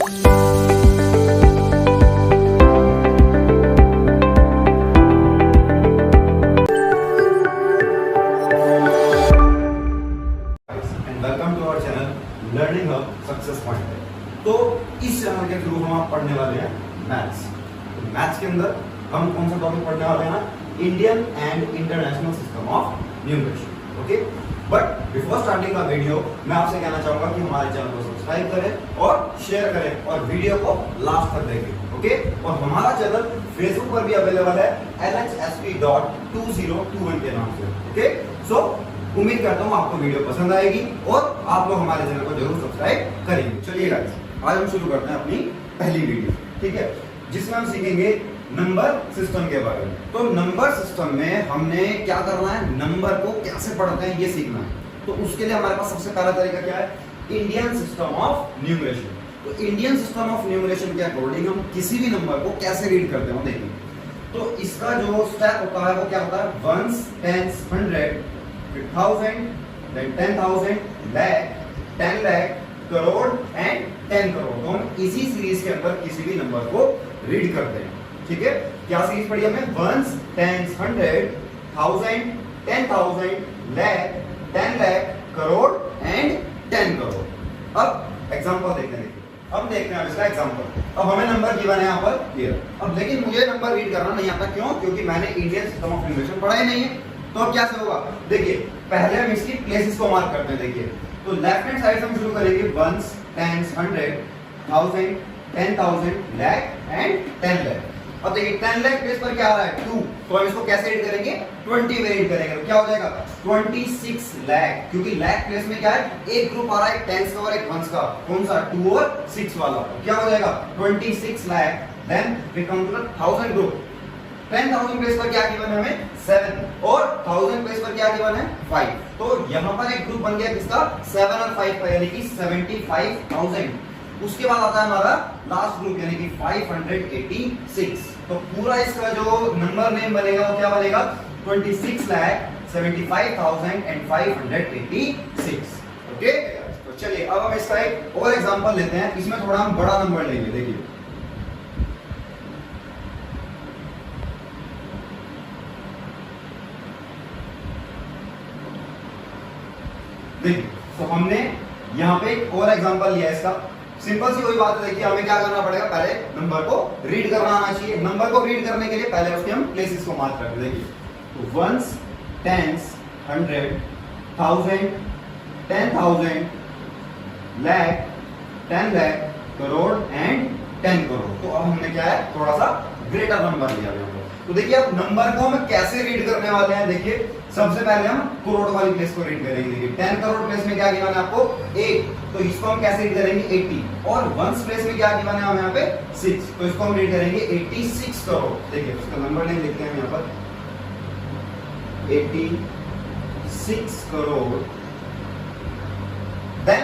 Welcome to our channel learning hub success point. तो इस channel के थ्रू हम पढ़ने वाले हैं मैथ्स। तो मैथ्स के अंदर हम कौन सा टॉपिक पढ़ने वाले हैं? Indian and international system of numeration. Okay, but before starting का वीडियो मैं आपसे कहना चाहूंगा कि हमारे चैनल को सब्सक्राइब करें और शेयर करें और वीडियो को लास्ट तक देखें। ओके, और हमारा चैनल फेसबुक पर भी अवेलेबल है lhsp.2021 के नाम से। ओके, सो उम्मीद करता हूँ आपको वीडियो पसंद आएगी और आप लोग हमारे चैनल को जरूर सब्सक्राइब करेंगे। चलिए गाइस, आज हम शुरू करते हैं अपनी पहली वीडियो, ठीक है, जिसमें हम सीखेंगे नंबर सिस्टम के बारे में। तो नंबर सिस्टम में हमने क्या करना है? नंबर को कैसे पढ़ते हैं ये सीखना है। तो उसके लिए हमारे पास सबसे पहला तरीका क्या है? Indian system of numeration. तो इंडियन सिस्टम ऑफ न्यूमरेशन के अकॉर्डिंग हम किसी भी नंबर को कैसे रीड करते हैं देखिए। तो इसका जो स्टेप होता है वो क्या होता है? Ones, tens, 100, 1000, then 10,000, lakh, 10 lakh, crore and 10 crore. तो हम इसी सीरीज के अंदर किसी भी नंबर को रीड करते हैं, ठीक है। क्या सीरीज पढ़ी हमने? Ones, tens, 100, 1000, 10,000, lakh, 10 lakh, crore and 10 crore. अब एग्जांपल देखते हैं। अब देखते हैं इसका एग्जांपल। अब हमें नंबर गिवन है यहाँ पर क्लियर। अब लेकिन मुझे नंबर रीड करना नहीं आता। क्यों? क्योंकि मैंने इंडियन सिस्टम ऑफ न्यूमरेशन पढ़ा ही नहीं है। तो अब क्या से होगा? देखिए, पहले हम इसकी प्लेसेस को मार्क करते हैं। देखिए, तो लेफ्ट हैंड साइड से हम शुरू करेंगे ones, tens, 100, 1000, 10,000, lakh and 10 lakh। अब देखिए 10 लाख प्लेस पर क्या आ रहा है? 2। तो हम इसको कैसे रीड करेंगे? 20 में रीड करेंगे। तो क्या हो जाएगा? 26 लाख। क्योंकि लाख प्लेस में क्या है? एक ग्रुप आ रहा है, टेंस का और एक वंस का। कौन सा? 2 और 6 वाला। क्या हो जाएगा? 26 lakh. Then we come to the 1000 group. 10,000 place पर क्या गिवन है हमें? 7। और 1000 प्लेस पर क्या गिवन है? 5। तो यहाँ पर एक ग्रुप बन गया किसका? 7 और 5 का, यानी कि 75,000। उसके बाद आता है हमारा लास्ट ग्रुप यानी कि 586। तो पूरा इसका जो नंबर नेम बनेगा वो क्या बनेगा? 26,75,586। ओके, तो चलिए अब हम इसका एक और एग्जांपल लेते हैं। इसमें थोड़ा हम बड़ा नंबर लेंगे। देखिए, तो हमने यहाँ पे एक और एग्जांपल लिया है इसका। सिंपल सी वही बात है। देखिए, हमें क्या करना पड़ेगा? पहले नंबर को रीड करना आना चाहिए। नंबर को रीड करने के लिए पहले उसके हम प्लेसेस को मार्क करते हैं। देखिए, तो ones, tens, 100, 1000, 10,000, lakh, 10 lakh, crore and 10 crore. तो अब हमने क्या है? थोड़ा सा ग्रेटर नंबर लिया है। तो देखिए, अब नंबर को हम कैसे रीड करने वाले हैं? देखिए, सबसे पहले हम करोड़ वाली प्लेस को रीड करेंगे। देखिए, 10 करोड़ प्लेस में क्या गिवन है आपको? 8। तो इसको हम कैसे रीड करेंगे? 80। और वंस प्लेस में क्या गिवन है हमें यहाँ पे? 6। तो इसको हम रीड करेंगे 86 करोड़। देखिए, उसका नंबर नेम लिखते हैं हम यहाँ पर 86 करोड़। देन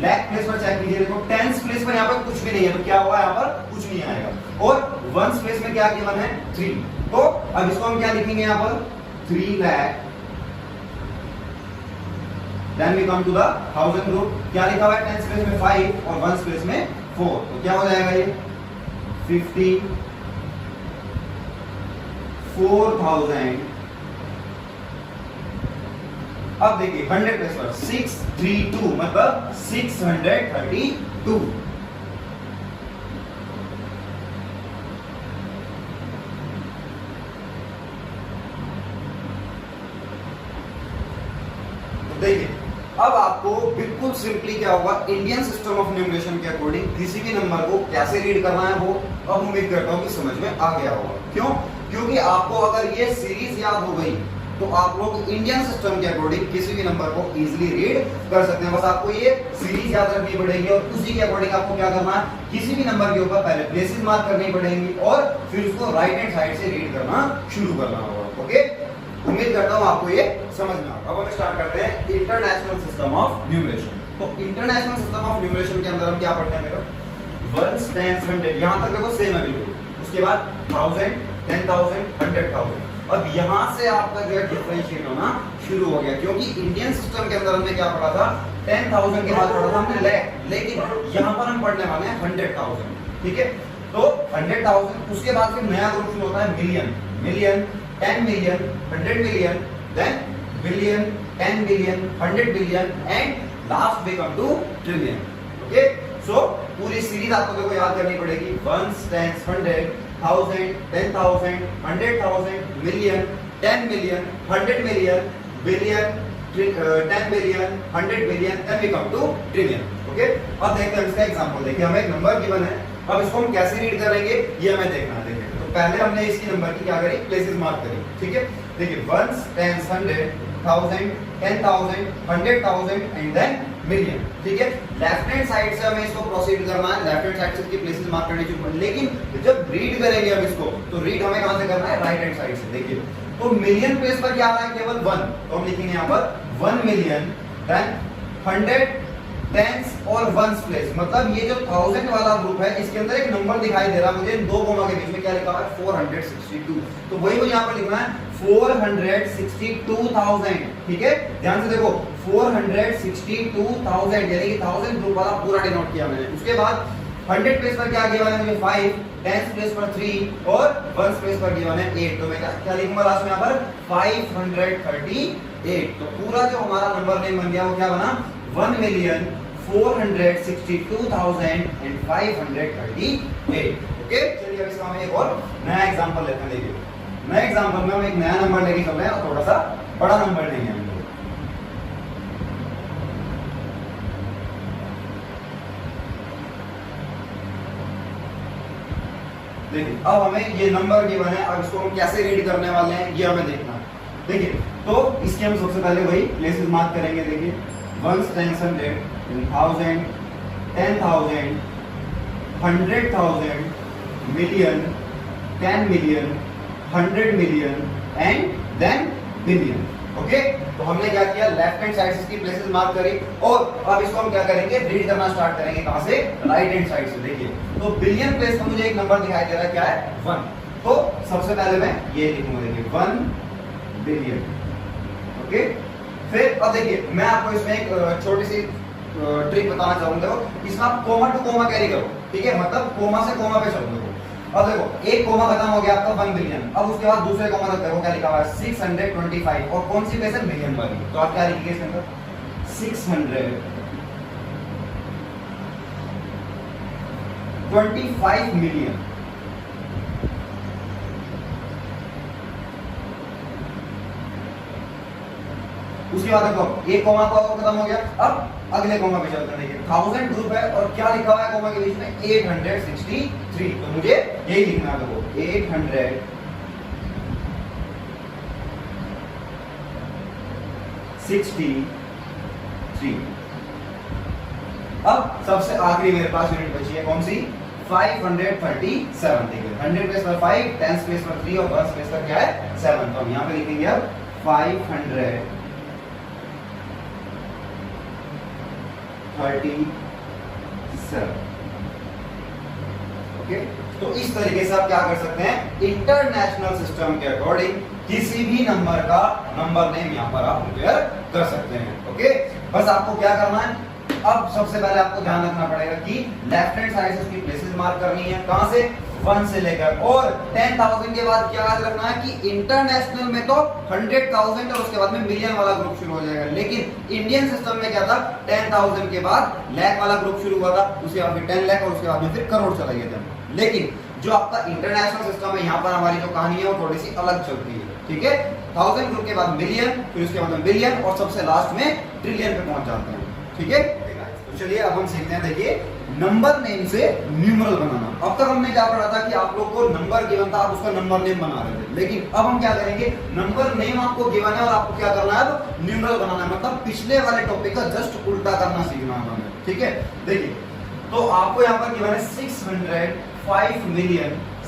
लाख प्लेस पर चेक कीजिए। देखो, टेंस प्लेस पर यहाँ पर कुछ भी नहीं है। तो क्या हुआ? यहाँ पर कुछ नहीं आएगा। और वंस प्लेस में क्या गिवन है? 3। तो अब इसको हम क्या लिखेंगे यहाँ पर? 3 lakh. Then we come to the 1000 group. क्या लिखा हुआ है? टेंस प्लेस में 5 और वंस प्लेस में 4। तो क्या हो जाएगा ये? 54,000। अब देखिए 100 प्लेस पर 632 मतलब 632। देखिए, अब आपको बिल्कुल सिंपली क्या होगा? इंडियन सिस्टम ऑफ न्यूमरेशन के अकॉर्डिंग किसी भी नंबर को कैसे रीड करना है वो अब उम्मीद करता हूं कि समझ में आ गया होगा। क्यों? क्योंकि आपको अगर ये सीरीज याद हो गई तो आप लोग इंडियन सिस्टम के अकॉर्डिंग किसी भी नंबर को इजीली रीड कर सकते हैं। बस आपको ये सीरीज याद रखनी पड़ेगी और उसी के अकॉर्डिंग आपको क्या करना है? किसी भी नंबर के ऊपर पहले प्लेसेस मार्क करनी पड़ेंगी और फिर उसको राइट हैंड साइड से रीड करना शुरू करना होगा। ओके, उम्मीद करता हूं आपको ये समझ में आएगा। अब हम स्टार्ट करते हैं इंटरनेशनल सिस्टम ऑफ न्यूमरेशन। तो इंटरनेशनल सिस्टम ऑफ न्यूमरेशन के अंदर हम क्या पढ़ते हैं? मेरा वंस, टेंस, 100 यहां तक देखो सेम है बिल्कुल। उसके बाद 1000, 10,000, 100,000। अब यहां से आपका जो है डिफरेंशिएट होना शुरू हो गया। क्योंकि इंडियन सिस्टम के अंदर हमने क्या पढ़ा था? 10,000 के बाद पढ़ा था हमने लेकिन यहाँ पर हम पढ़ने वाले हैं 100,000, ठीक है। तो 100,000, उसके बाद फिर नया ग्रुप शुरू होता है million, million, 10 million, 100 million, then billion, 10 billion, 100 billion and last we come to trillion. Okay, so पूरी सीरीज आपको देखो याद करनी पड़ेगी। 1 10 100 1000 10,000 100,000 million 10 million 100 million billion 10 billion 100 billion then we come to trillion. Okay, अब देखते हैं इसका एग्जांपल। देखिए हमें एक नंबर गिवन है, अब इसको हम कैसे रीड करेंगे ये हमें देखना है। देखिए तो पहले हमने इसकी नंबर की क्या करी, प्लेसेस मार्क करी, ठीक है। देखिए 1 10 100 1000 10,000 100,000 एंड देन मिलियन, ठीक है। लेफ्ट हैंड साइड से हमें इसको प्रोसीड करना है, लेफ्ट हैंड साइड से इसकी प्लेसेस मार्क करनी चाहिए, लेकिन जब रीड करेंगे हम इसको तो रीड हमें कहां से करना है, राइट हैंड साइड से। देखिए तो मिलियन प्लेस पर क्या आ रहा है, केवल 1, तो हम लिखेंगे यहां पर 1 मिलियन देन 100 टेंस और वंस प्लेस, मतलब ये जो 1000 वाला ग्रुप है इसके अंदर एक नंबर दिखाई दे रहा है मुझे, दो कोमा के बीच में क्या लिखा हुआ है 462, तो वही मुझे यहाँ पर लिखना है 462,000, ठीक है। ध्यान से देखो 462,000 यानी कि 1000 ग्रुप वाला पूरा डिनोट किया मैंने। उसके बाद 100 प्लेस पर क्या गिवन है मुझे 5, 10 प्लेस पर 3 और 1 प्लेस पर गिवन है 8, तो मैं क्या लिखूंगा लास्ट में यहाँ पर 538, तो पूरा जो हमारा नंबर नेम बन गया वो क्या बना 1,462,538। ओके, चलिए अब इसका हम एक और नया एग्जांपल लेते हैं। देखिए नए एग्जांपल में हम एक नया नंबर लेके चल रहे हैं और थोड़ा सा बड़ा नंबर लेंगे हम। देखिए अब हमें ये नंबर गिवन है, अब इसको हम कैसे रीड करने वाले हैं ये हमें देखना है। देखिए तो इसके हम सबसे पहले वही प्लेसेस मार्क करेंगे। देखिए 1 10 100 1000 10,000 100,000 million 10 million 100 million and then billion. Okay, तो हमने क्या किया, लेफ्ट हैंड साइड से इसकी प्लेसेस मार्क करी और अब इसको हम क्या करेंगे, रीड करना स्टार्ट करेंगे। कहां से, राइट हैंड साइड से। देखिए तो बिलियन प्लेस पर मुझे एक नंबर दिखाई दे रहा है, क्या है 1, तो सबसे पहले मैं ये लिखूंगा। देखिए 1 बिलियन। ओके, फिर अब देखिए मैं आपको इसमें एक छोटी सी ट्रिक बताना चाहूंगा। इसमें आप कोमा टू कोमा कैरी करो, ठीक है, मतलब कोमा से कोमा पे चलो। अब देखो एक कोमा खत्म हो गया आपका 1 बिलियन, अब उसके बाद दूसरे कोमा तक देखो क्या लिखा हुआ है 625, और कौन सी प्लेस है, मिलियन वाली, तो आप क्या लिखिए इसके अंदर 625 मिलियन। उसके बाद देखो एक कोमा को खत्म हो गया, अब अगले कोमा पे चलते हैं। देखिए 1000 ग्रुप है और क्या लिखा हुआ है कोमा के बीच में 863, तो मुझे यही लिखना है। देखो 863। अब सबसे आखिरी मेरे पास यूनिट बची है कौन सी, 537। देखिए 100 प्लेस पर 5, 10 प्लेस पर 3 और 1 प्लेस पर क्या है 7, तो हम यहाँ पे लिखेंगे अब 537। ओके, तो इस तरीके से आप क्या कर सकते हैं, इंटरनेशनल सिस्टम के अकॉर्डिंग किसी भी नंबर का नंबर नेम यहाँ पर आप प्रिपेयर कर सकते हैं। ओके, बस आपको क्या करना है, अब सबसे पहले आपको ध्यान रखना पड़ेगा कि लेफ्ट हैंड साइड से उसकी प्लेसेस मार्क करनी है, कहां से 1 से लेकर, और 10,000 के बाद क्या याद रखना है कि इंटरनेशनल में तो 100,000 और उसके बाद में मिलियन वाला ग्रुप शुरू हो जाएगा, लेकिन इंडियन सिस्टम में क्या था 10,000 के बाद लाख वाला ग्रुप शुरू हुआ था, उसके बाद में 10 लाख और उसके बाद में फिर करोड़ चला गया था। लेकिन जो आपका इंटरनेशनल सिस्टम है यहाँ पर हमारी जो कहानी है वो थोड़ी सी अलग चलती है, ठीक है। 1000 ग्रुप के बाद मिलियन, फिर उसके बाद में बिलियन और सबसे लास्ट में ट्रिलियन पे पहुंच जाते हैं, ठीक है। तो चलिए अब हम सीखते हैं। देखिए नंबर नेम से न्यूमरल बनाना। अब तक हमने क्या पढ़ा था कि आप लोग को नंबर गिवन था, आप उसका नंबर नेम बना रहे थे, लेकिन अब हम क्या करेंगे, नंबर नेम आपको गिवन है और आपको क्या करना है, तो न्यूमरल बनाना है, मतलब पिछले वाले टॉपिक का जस्ट उल्टा करना सीखना है हमें, ठीक है। देखिए तो आपको यहाँ पर गिवन है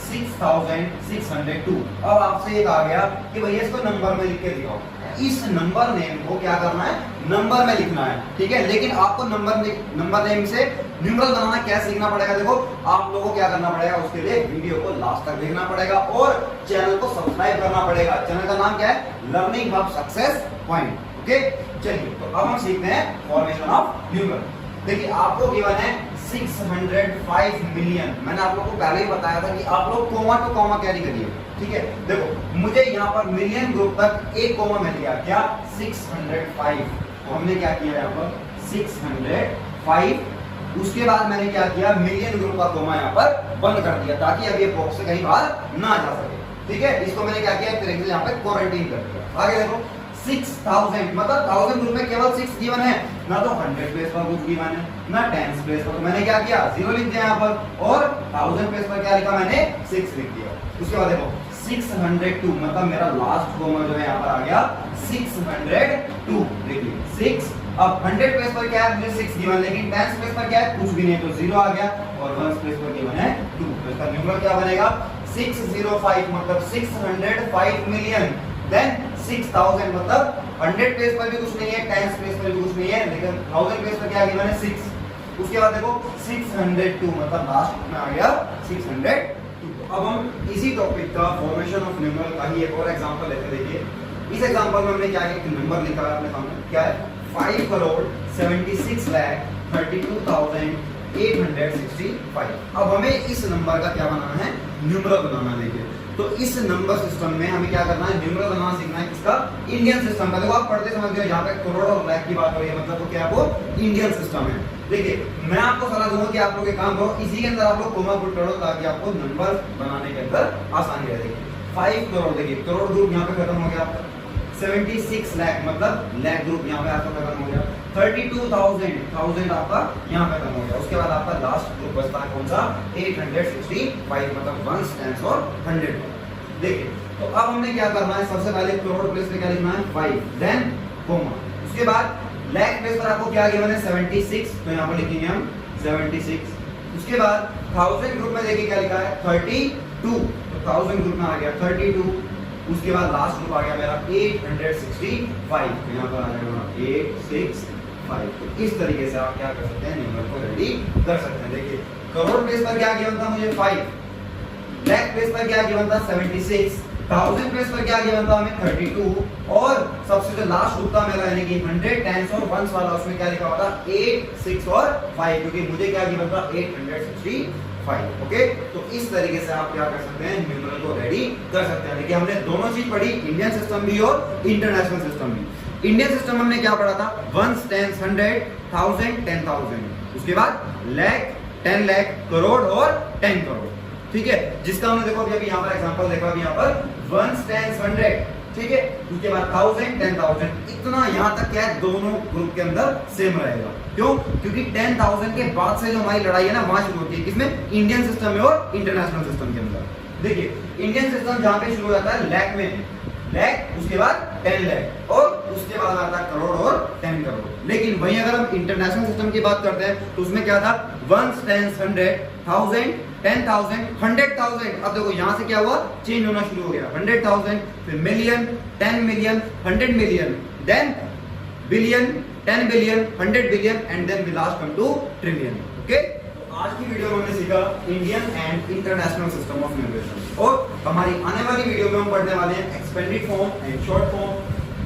605,602। अब आपसे एक आ गया कि भैया इसको नंबर में लिख के दिखाओ। इस नंबर नेम को क्या करना है, नंबर में लिखना है, ठीक है। लेकिन आपको नंबर नेम से न्यूमरल बनाना क्या सीखना पड़ेगा, देखो आप लोगों को क्या करना पड़ेगा, उसके लिए वीडियो को लास्ट तक देखना पड़ेगा और चैनल को सब्सक्राइब करना पड़ेगा। चैनल का नाम क्या है, learning hub success point. Okay, चलिए तो अब हम सीखते हैं फॉर्मेशन ऑफ न्यूमरल। देखिए आपको गिवन है 605 मिलियन। मैंने आप लोगों को पहले ही बताया था कि आप लोग कोमा टू कोमा कैरी करिए, ठीक है। देखो मुझे यहाँ पर मिलियन ग्रुप तक एक कोमा मिल गया, क्या 605। तो हमने क्या किया यहाँ पर 605। उसके बाद मैंने क्या किया, मिलियन ग्रुप का कोमा यहाँ पर बंद कर दिया ताकि अब ये बॉक्स से कहीं बाहर ना जा सके, ठीक है। इसको मैंने क्या किया, एक तरीके से यहाँ पे क्वारंटीन कर दिया। आगे देखो 6000 मतलब 1000 ग्रुप में केवल 6 गिवन है, ना तो 100 प्लेस पर कुछ गिवन है ना 10 प्लेस पर। तो मैंने क्या किया, 0 लिख दिया यहाँ पर, और 1000 प्लेस पर क्या लिखा मैंने, 6 लिख दिया। उसके बाद देखो 602 मतलब मेरा लास्ट कोमा जो है यहाँ पर आ गया 602, देखिए 6। अब 100 प्लेस पर क्या है, मुझे 6 गिवन, लेकिन 10 प्लेस पर क्या है, कुछ भी नहीं, तो 0 आ गया, और 1 प्लेस पर गिवन है 2। तो इसका न्यूमरल क्या बनेगा 605 मतलब 605 मिलियन। देन 6000 मतलब 100 प्लेस पर भी कुछ नहीं है, 10 प्लेस पर भी कुछ नहीं है, लेकिन 1000 प्लेस पर क्या गिवन है 6। उसके बाद देखो 602 मतलब लास्ट में आ गया 602। अब हम इसी टॉपिक का फॉर्मेशन ऑफ न्यूमरल का ही एक और एग्जांपल लेते हैं। देखिए इस एग्जांपल में हमने क्या किया, एक नंबर लिखा है अपने सामने, क्या है 5 करोड़ 76 लाख 32,865। अब हमें इस नंबर का क्या बनाना है, न्यूमरल बनाना है। देखिए तो इस नंबर सिस्टम में हमें क्या करना है, न्यूमरल बनाना सीखना है। किसका, इंडियन सिस्टम का। देखो आप पढ़ते समझ गए, यहाँ पे करोड़ और लाख की बात हो रही है, मतलब तो क्या वो इंडियन सिस्टम है। देखिए मैं आपको सलाह दूंगा कि आप लोग एक काम करो, इसी के अंदर आप लोग कोमा पुट करो ताकि आपको नंबर बनाने के अंदर आसानी रहे। देखिए 5 करोड़, देखिए करोड़ ग्रुप यहाँ पे खत्म हो गया आपका, 76 लाख मतलब लाख ग्रुप यहाँ पे आपका खत्म हो गया, 32,000 आपका यहाँ पे खत्म हो गया। उसके बाद आपका लास्ट ग्रुप बचता है कौन सा, 865 मतलब 1 10 और 100। देखिए तो अब हमने क्या करना है, सबसे पहले करोड़ प्लेस पे क्या लिखना है 5, देन कोमा। उसके बाद लाख प्लेस पर आपको क्या गिवन है 76, तो यहाँ पर लिखेंगे हम 76। उसके बाद 1000 ग्रुप में देखिए क्या लिखा है 32, तो 1000 ग्रुप में आ गया 32। उसके बाद लास्ट ग्रुप आ गया मेरा 865, तो यहाँ पर आ जाएगा 865। तो इस तरीके से आप क्या कर सकते हैं, नंबर को रेडी कर सकते हैं। देखिए करोड़ प्लेस पर क्या गिवन था मुझे 5, लाख प्लेस पर क्या गिवन था 76, 1000 प्लेस पर क्या गिवन था हमें 32, और सबसे जो लास्ट ग्रुप था मेरा यानी कि 100 10 और 1 वाला, उसमें क्या लिखा हुआ था 8 6 और 5, क्योंकि मुझे क्या गिवन था 865। ओके, तो इस तरीके से आप क्या कर सकते हैं, न्यूमरल को रेडी कर सकते हैं। देखिए हमने दोनों चीज पढ़ी, इंडियन सिस्टम भी और इंटरनेशनल सिस्टम भी। इंडियन सिस्टम हमने क्या पढ़ा था, 1 10 100 1000 10,000, उसके बाद लाख 10 लाख करोड़ और 10 करोड़, ठीक है। जिसका हमने देखो अभी यहाँ पर एग्जांपल देखा, अभी यहाँ पर 1 10 100, ठीक है। उसके बाद 1000 10,000, इतना यहाँ तक क्या है, दोनों ग्रुप के अंदर सेम रहेगा। क्यों, क्योंकि 10,000 के बाद से जो हमारी लड़ाई है ना, वहां शुरू होती है, किसमें, इंडियन सिस्टम में और इंटरनेशनल सिस्टम के अंदर। देखिए इंडियन सिस्टम जहाँ पे शुरू हो जाता है लाख में, लाख, उसके बाद 10 लाख, और उसके बाद आता है करोड़ और 10 करोड़। लेकिन वहीं अगर हम इंटरनेशनल सिस्टम की बात करते हैं तो उसमें क्या था 1 10 100 1000 10,000 100,000। अब देखो यहाँ से क्या हुआ, चेंज होना शुरू हो गया, 100,000, फिर million, 10 million, 100 million, then billion, 10 billion, 100 billion, and then we last come to trillion. Okay, आज की वीडियो में हमने सीखा Indian and international system of numeration, और हमारी आने वाली वीडियो में हम पढ़ने वाले हैं expanded form and short form,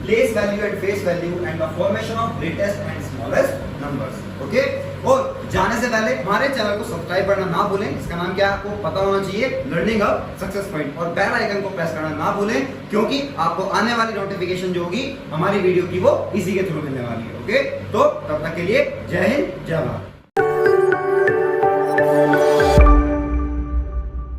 place value and face value, and the formation of greatest and smallest numbers. Okay, और जाने से पहले हमारे चैनल को सब्सक्राइब करना ना भूलें, इसका नाम क्या है आपको पता होना चाहिए, लर्निंग अ सक्सेस पॉइंट, और बेल आइकन को प्रेस करना ना भूलें, क्योंकि आपको आने वाली नोटिफिकेशन जो होगी हमारी वीडियो की वो इसी के थ्रू मिलने वाली है। ओके, तो तब तक के लिए जय हिंद जय भारत।